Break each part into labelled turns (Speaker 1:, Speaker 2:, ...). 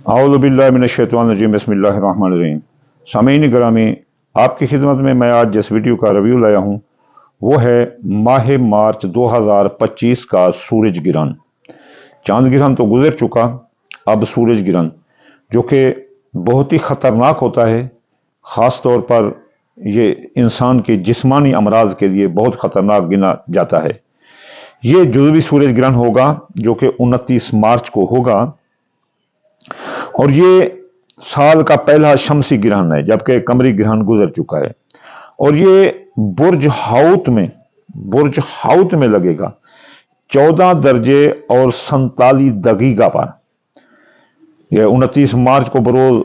Speaker 1: औज़ु बिल्लाहि मिनश्शैतानिर्रजीम बिस्मिल्लाहिर्रहमानिर्रहीम। सामीन ग्रामी, आपकी खिदमत में मैं आज जिस वीडियो का रिव्यू लाया हूँ वो है माह मार्च 2025 का सूरज ग्रहण। चांद ग्रहण तो गुजर चुका, अब सूरज ग्रहण जो कि बहुत ही ख़तरनाक होता है, ख़ास तौर पर ये इंसान के जिस्मानी अमराज के लिए बहुत ख़तरनाक गिना जाता है। ये जुज़वी सूरज ग्रहण होगा जो कि 29 मार्च को होगा और ये साल का पहला शमसी ग्रहण है, जबकि कमरी ग्रहण गुजर चुका है। और ये बुर्ज हाउत में लगेगा 14 दर्जे और 47 दकीका पर। यह 29 मार्च को बरोज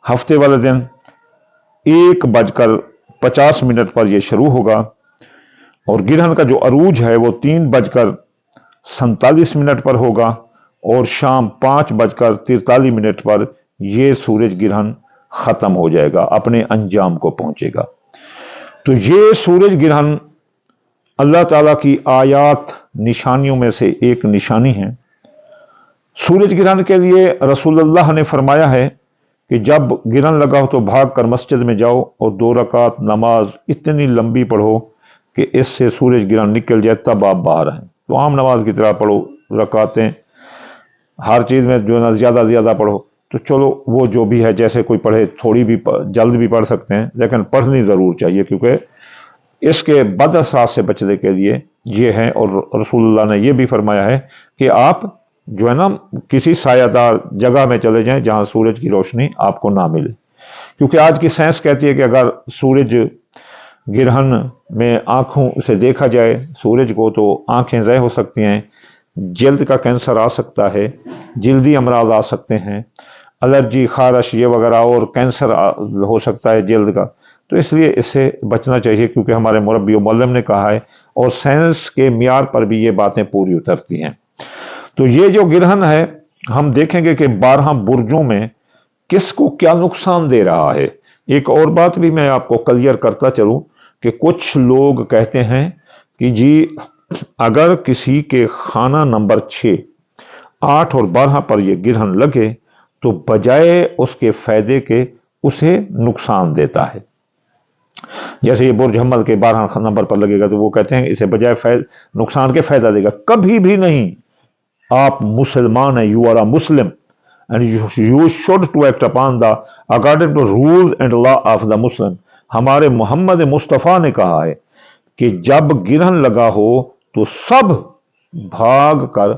Speaker 1: हफ्ते वाले दिन 1:50 पर यह शुरू होगा और ग्रहण का जो अरूज है वो 3:47 पर होगा और शाम 5:43 पर यह सूरज ग्रहण खत्म हो जाएगा, अपने अंजाम को पहुंचेगा। तो ये सूरज ग्रहण अल्लाह ताला की आयात निशानियों में से एक निशानी है। सूरज ग्रहण के लिए रसूलुल्लाह ने फरमाया है कि जब ग्रहण लगा हो तो भाग कर मस्जिद में जाओ और 2 रकात नमाज इतनी लंबी पढ़ो कि इससे सूरज ग्रहण निकल जाए, तब आप बाहर आए। तो आम नमाज की तरह पढ़ो, रकातें हर चीज़ में जो ना ज़्यादा ज़्यादा पढ़ो। तो चलो वो जो भी है, जैसे कोई पढ़े, थोड़ी भी जल्द भी पढ़ सकते हैं, लेकिन पढ़नी ज़रूर चाहिए क्योंकि इसके बद असरात से बचने के लिए ये है। और रसूलुल्लाह ने यह भी फरमाया है कि आप जो है ना किसी सायादार जगह में चले जाएं जहां सूरज की रोशनी आपको ना मिले, क्योंकि आज की साइंस कहती है कि अगर सूरज ग्रहण में आंखों से देखा जाए सूरज को तो आंखें ज़ाय हो सकती हैं, जल्द का कैंसर आ सकता है, जल्दी अमराज आ सकते हैं, एलर्जी, खारश ये वगैरह, और कैंसर हो सकता है जल्द का। तो इसलिए इससे बचना चाहिए क्योंकि हमारे मुरब्बी और मुअल्लिम ने कहा है और साइंस के मियार पर भी ये बातें पूरी उतरती हैं। तो ये जो ग्रहण है हम देखेंगे कि 12 बुर्जों में किसको क्या नुकसान दे रहा है। एक और बात भी मैं आपको क्लियर करता चलूं कि कुछ लोग कहते हैं कि जी अगर किसी के खाना नंबर 6, 8 और 12 पर यह ग्रहण लगे तो बजाय उसके फायदे के उसे नुकसान देता है। जैसे ये बुर्ज हम्मल के 12 नंबर पर लगेगा तो वो कहते हैं इसे बजाय नुकसान के फायदा देगा। कभी भी नहीं। आप मुसलमान हैं, you are a Muslim and you should to act upon the according to rules and law of the Muslim. हमारे मोहम्मद मुस्तफ़ा ने कहा है कि जब ग्रहण लगा हो तो सब भाग कर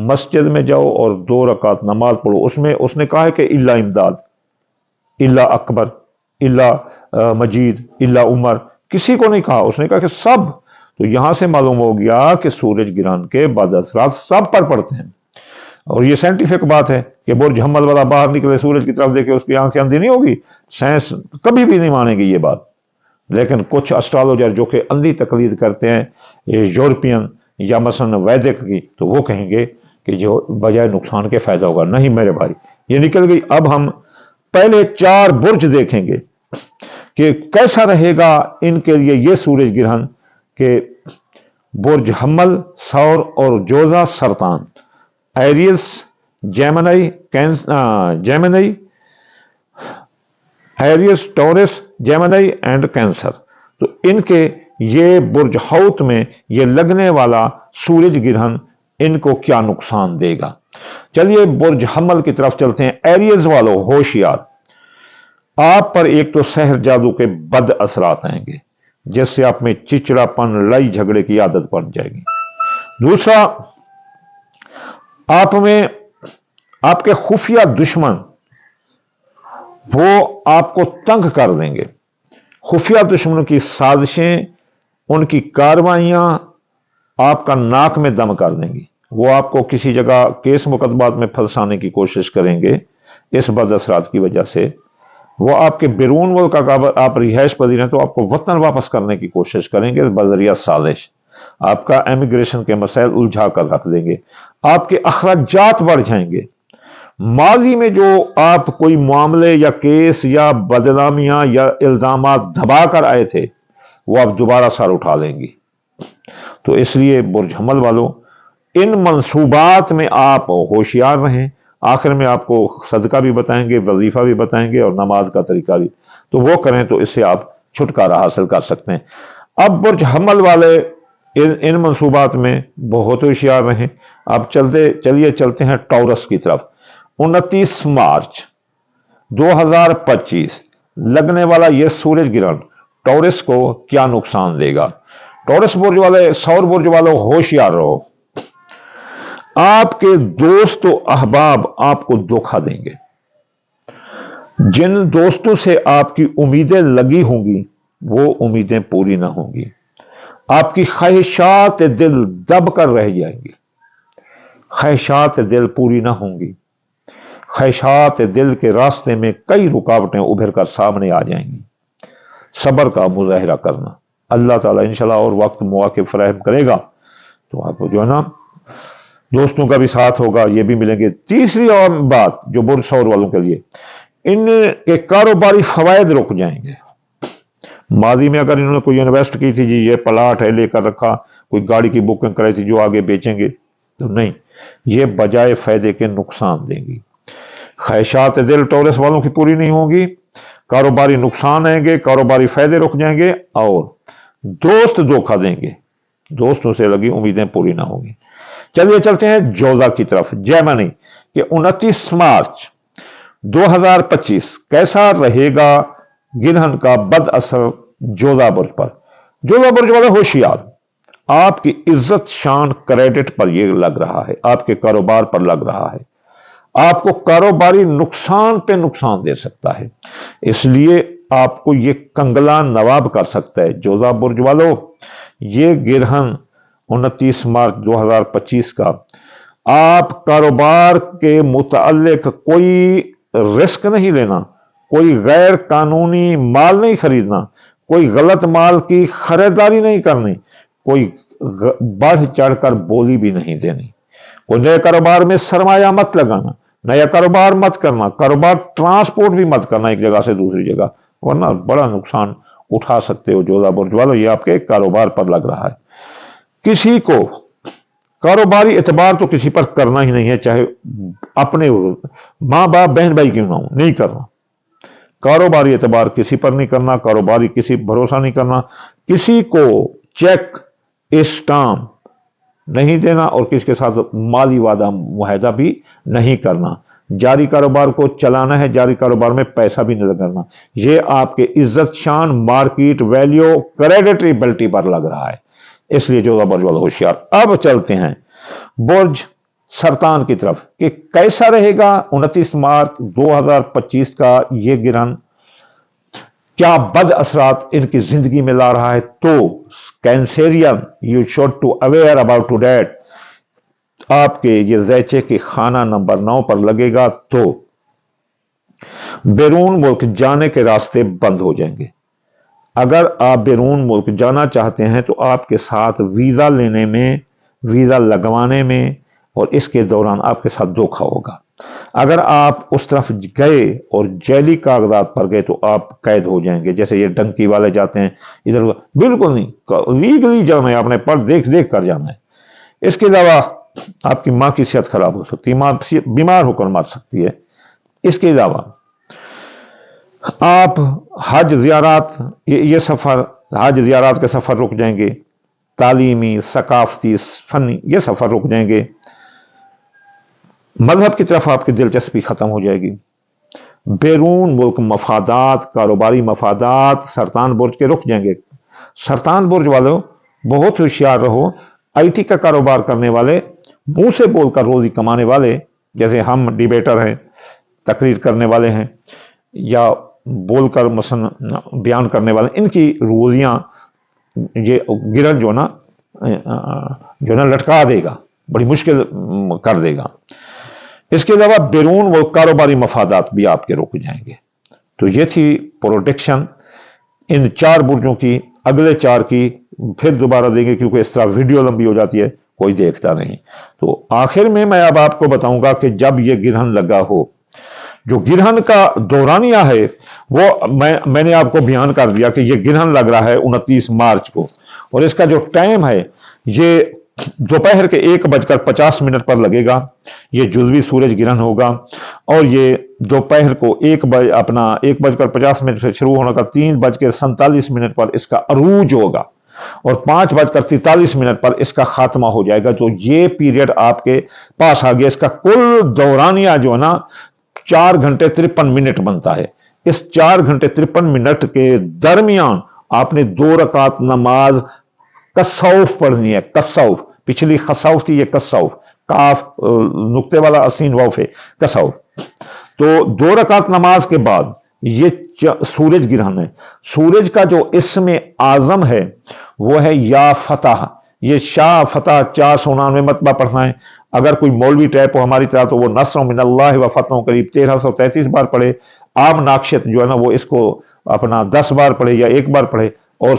Speaker 1: मस्जिद में जाओ और 2 रकात नमाज पढ़ो। उसमें उसने कहा है कि इल्ला इमदाद, इल्ला अकबर, इल्ला मजीद, इल्ला उमर, किसी को नहीं कहा। उसने कहा कि सब। तो यहां से मालूम हो गया कि सूरज ग्रहण के बाद असरात सब पर पड़ते हैं। और ये साइंटिफिक बात है कि बुर्ज हम्मल वाला बाहर निकले सूरज की तरफ देखे उसकी आंखें अंधी नहीं होगी। साइंस कभी भी नहीं मानेगी ये बात। लेकिन कुछ एस्ट्रोलॉजर जो कि अंधी तकलीद करते हैं यूरोपियन या मसलन वैदिक की, तो वो कहेंगे कि जो बजाय नुकसान के फायदा होगा। नहीं मेरे भाई, ये निकल गई। अब हम पहले 4 बुर्ज देखेंगे कि कैसा रहेगा इनके लिए ये सूरज ग्रहण के बुर्ज हम्मल, सौर और जोजा सरतान, Aries, Gemini, Aries, Taurus, Gemini and Cancer. तो इनके ये बुर्ज हाउत में ये लगने वाला सूरज ग्रहण इनको क्या नुकसान देगा। चलिए बुर्ज हम्मल की तरफ चलते हैं। एरियस वालों होशियार, आप पर एक तो सहर जादू के बद असरात आएंगे जिससे आप में चिड़चिड़ापन, लड़ाई झगड़े की आदत पड़ जाएगी। दूसरा, आप में आपके खुफिया दुश्मन वो आपको तंग कर देंगे। खुफिया दुश्मनों की साजिशें, उनकी कार्रवाइयां आपका नाक में दम कर देंगी। वो आपको किसी जगह केस मुकदमात में फंसाने की कोशिश करेंगे। इस बद असरात की वजह से वो आपके बैरून मुल्क का आप रिहाइश पजीर हैं तो आपको वतन वापस करने की कोशिश करेंगे बजरिया साजिश। आपका इमिग्रेशन के मसाइल उलझा कर रख देंगे। आपके अखराजात बढ़ जाएंगे। माजी में जो आप कोई मामले या केस या बदनामियां या इल्जामात दबा कर आए थे वो आप दोबारा सर उठा लेंगी। तो इसलिए बुर्ज हम्मल वालों इन मंसूबात में आप होशियार रहें, आखिर में आपको सदका भी बताएंगे, वजीफा भी बताएंगे और नमाज का तरीका भी, तो वो करें तो इससे आप छुटकारा हासिल कर सकते हैं। अब बुर्ज हमल वाले इन मंसूबात में बहुत होशियार रहें। अब चलते हैं टॉरस की तरफ। 29 मार्च 2025 लगने वाला यह सूरज ग्रहण टॉरस को क्या नुकसान देगा? टॉरस बुर्ज वाले, सौर बुर्ज वालों, होशियार रहो। आपके दोस्त अहबाब आपको धोखा देंगे। जिन दोस्तों से आपकी उम्मीदें लगी होंगी वो उम्मीदें पूरी ना होंगी। आपकी ख्वाहिशात दिल दब कर रह जाएंगी। ख्वाहिशात दिल पूरी ना होंगी। ख्वाहिशात दिल के रास्ते में कई रुकावटें उभर कर सामने आ जाएंगी। सब्र का मुजाहिरा करना। अल्लाह ताला इंशाल्लाह और वक्त मौके फराहम करेगा तो आपको जो है ना दोस्तों का भी साथ होगा, ये भी मिलेंगे। तीसरी और बात जो बुर्ज सौर वालों के लिए, इनके कारोबारी फवायद रुक जाएंगे। माजी में अगर इन्होंने कोई इन्वेस्ट की थी, जी ये प्लाट है लेकर रखा, कोई गाड़ी की बुकिंग कराई थी जो आगे बेचेंगे, तो नहीं, ये बजाय फायदे के नुकसान देंगी। ख्वाहिशात दिल टॉरस वालों की पूरी नहीं होगी, कारोबारी नुकसान आएंगे, कारोबारी फायदे रुक जाएंगे और दोस्त धोखा देंगे। दोस्तों से लगी उम्मीदें पूरी ना होंगी। चलिए चलते हैं जोजा की तरफ। जर्मनी के 29 मार्च 2025 कैसा रहेगा गिरहन का बद असर जोधा बुर्ज पर? जोधा बुर्ज वाले होशियार, आपकी इज्जत शान क्रेडिट पर यह लग रहा है, आपके कारोबार पर लग रहा है। आपको कारोबारी नुकसान पे नुकसान दे सकता है, इसलिए आपको यह कंगला नवाब कर सकता है। जोधा बुर्ज वालों, यह गिरहन 29 मार्च 2025 का आप कारोबार के मुताल्लिक कोई रिस्क नहीं लेना, कोई गैर कानूनी माल नहीं खरीदना, कोई गलत माल की खरीदारी नहीं करनी, कोई बढ़ चढ़कर बोली भी नहीं देनी, कोई नए कारोबार में सरमाया मत लगाना, नया कारोबार मत करना, कारोबार ट्रांसपोर्ट भी मत करना एक जगह से दूसरी जगह, वरना बड़ा नुकसान उठा सकते हो। जोधा बुर्ज वालों, ये आपके कारोबार पर लग रहा है। किसी को कारोबारी एतबार तो किसी पर करना ही नहीं है, चाहे अपने मां बाप बहन भाई क्यों ना हो, नहीं करना। कारोबारी एतबार किसी पर नहीं करना, कारोबारी किसी भरोसा नहीं करना, किसी को चेक स्टाम्प नहीं देना और किसी के साथ माली वादा मुआहदा भी नहीं करना। जारी कारोबार को चलाना है, जारी कारोबार में पैसा भी नहीं लगाना। यह आपके इज्जत शान, मार्केट वैल्यू, क्रेडिटेबिलिटी पर लग रहा है, इसलिए जोधा बुर्ज वाला होशियार। अब चलते हैं बुर्ज सरतान की तरफ कि कैसा रहेगा 29 मार्च 2025 का यह गिरहन, क्या बद असरात इनकी जिंदगी में ला रहा है। तो कैंसेरियन, you should to aware about to that, आपके ये ज़ैचे के खाना नंबर 9 पर लगेगा तो बैरून मुल्क जाने के रास्ते बंद हो जाएंगे। अगर आप बैरून मुल्क जाना चाहते हैं तो आपके साथ वीज़ा लेने में, वीज़ा लगवाने में और इसके दौरान आपके साथ धोखा होगा। अगर आप उस तरफ गए और जैली कागजात पर गए तो आप कैद हो जाएंगे। जैसे ये डंकी वाले जाते हैं इधर, बिल्कुल नहीं, लीगली जाना है, आपने पर देख देख कर जाना है। इसके अलावा आपकी माँ की सेहत खराब हो सकती है, माँ बीमार होकर मर सकती है। इसके अलावा आप हज ज़ियारात, ये सफ़र, हज ज़ियारात के सफ़र रुक जाएंगे, तालीमी, सकाफती, फनी, ये सफ़र रुक जाएंगे। मजहब की तरफ आपकी दिलचस्पी ख़त्म हो जाएगी। बैरून मुल्क मफादात, कारोबारी मफादात सरतान बुर्ज के रुक जाएंगे। सरतान बुर्ज वालों, बहुत होशियार रहो। IT का कारोबार करने वाले, मुंह से बोलकर रोज़ी कमाने वाले, जैसे हम डिबेटर हैं, तकरीर करने वाले हैं या बोलकर मसलन बयान करने वाले, इनकी रोज़ियाँ ये गिरहन जो ना लटका देगा, बड़ी मुश्किल कर देगा। इसके अलावा बैरून वो कारोबारी मफादात भी आपके रुक जाएंगे। तो ये थी प्रोडिक्शन इन 4 बुर्जों की। अगले 4 की फिर दोबारा देंगे, क्योंकि इस तरह वीडियो लंबी हो जाती है, कोई देखता नहीं। तो आखिर में मैं अब आपको बताऊंगा कि जब ये गिरहन लगा हो, जो गिरहन का दौरानिया है वो मैंने आपको बयान कर दिया कि ये गिरहन लग रहा है 29 मार्च को, और इसका जो टाइम है ये दोपहर के 1:50 पर लगेगा। ये जुज़वी सूरज ग्रहण होगा और ये दोपहर को 1:50 से शुरू होने का 3:47 पर इसका अरूज होगा और 5:43 पर इसका खात्मा हो जाएगा। तो ये पीरियड आपके पास आ गया। इसका कुल दौरानिया जो है ना 4 घंटे 53 मिनट बनता है। इस 4 घंटे 53 मिनट के दरमियान आपने 2 रकात नमाज कसौफ पढ़नी है। कसौफ, पिछली खसौफ थी, ये कसौफ, काफ नुक्ते वाला असीन वाफ है, कसौफ। तो 2 रकात नमाज के बाद ये सूरज ग्रहण है। सूरज का जो इसमें आजम है वो है या फतह। ये शाह फतह 499 मरतबा पढ़ना है। अगर कोई मौलवी टाइप हो हमारी तरह तो वो नस्र मिनल्लाह व फतह करीब 1333 बार पढ़े। आम नाक्षत जो है ना वो इसको अपना 10 बार पढ़े या 1 बार पढ़े। और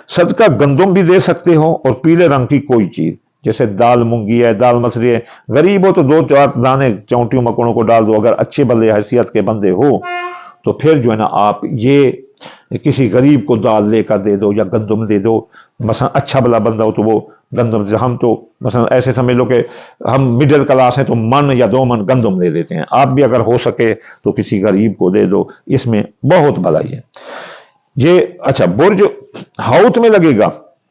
Speaker 1: सदका गंदम भी दे सकते हो और पीले रंग की कोई चीज, जैसे दाल मूंगी है, दाल मसरी है। गरीब हो तो 2-4 दाने चौंटियों मकोड़ों को डाल दो। अगर अच्छे बंदे हैसियत के बंदे हो तो फिर जो है ना आप ये किसी गरीब को दाल लेकर दे दो या गंदम दे दो। मसलन अच्छा भला बंदा हो तो वो गंदम, हम तो मसलन ऐसे समझ लो कि हम मिडिल क्लास हैं तो मन या 2 मन गंदम दे देते हैं। आप भी अगर हो सके तो किसी गरीब को दे दो, इसमें बहुत भलाई है। ये अच्छा बुर्ज हौत में लगेगा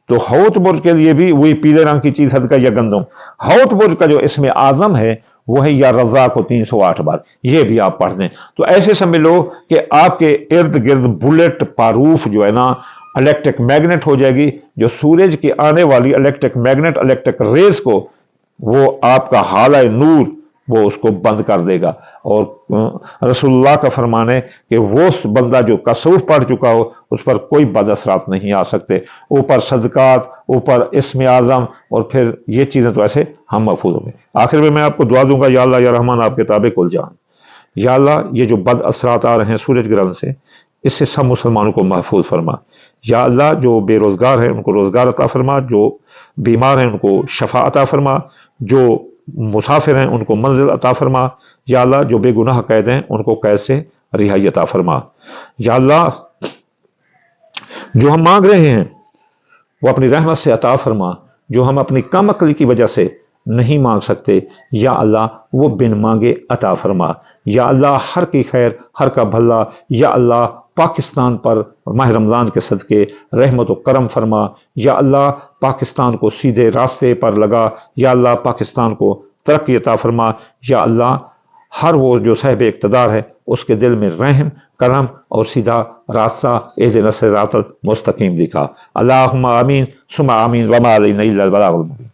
Speaker 1: तो हौत बुर्ज के लिए भी वही पीले रंग की चीज सदका या गंदम। हौत बुर्ज का जो इसमें आजम है वो है या रजा को 308 बार, ये भी आप पढ़ दें। तो ऐसे समझ लो कि आपके इर्द गिर्द बुलेट पारूफ जो है ना इलेक्ट्रिक मैग्नेट हो जाएगी। जो सूरज की आने वाली इलेक्ट्रिक मैग्नेट, इलेक्ट्रिक रेस को वो आपका हाला नूर वो उसको बंद कर देगा। और रसूलुल्लाह का फरमान है कि वो बंदा जो कसूफ पढ़ चुका हो उस पर कोई बद असरात नहीं आ सकते। ऊपर सदकात, ऊपर इस्म आज़म और फिर ये चीज़ें तो ऐसे हम महफूज होंगे। आखिर में मैं आपको दुआ दूंगा, या अल्लाह या रहमान आपके ताबे कुल जान। या अल्लाह ये जो बद असरात आ रहे हैं सूरज ग्रहण से, इससे सब मुसलमानों को महफूज फरमा। या अल्लाह जो बेरोजगार हैं उनको रोजगार अता फरमा, जो बीमार हैं उनको शफा अता फरमा, जो मुसाफिर हैं उनको मंजिल अता फरमा। या अल्लाह जो बेगुनाह कैद हैं उनको कैद से रिहाई अता फरमा। या अल्लाह जो हम मांग रहे हैं वो अपनी रहमत से अता फरमा। जो हम अपनी कम अक्ली की वजह से नहीं मांग सकते, या अल्लाह वो बिन मांगे अता फरमा। या अल्लाह हर की खैर, हर का भला। या अल्लाह पाकिस्तान पर माह रमज़ान के सदके रहमत व करम फरमा। या अल्लाह पाकिस्तान को सीधे रास्ते पर लगा। या अल्लाह पाकिस्तान को तरक्की अता फरमा। या अल्लाह हर वो जो साहिब इक़्तिदार है उसके दिल में रहम, करम और सीधा रास्ता इहदिना सिरातल मुस्तकीम दिखा। अल्लाहुम्मा आमीन सुम्मा आमीन वमा अलैना इल्लल बलागुल मुबीन।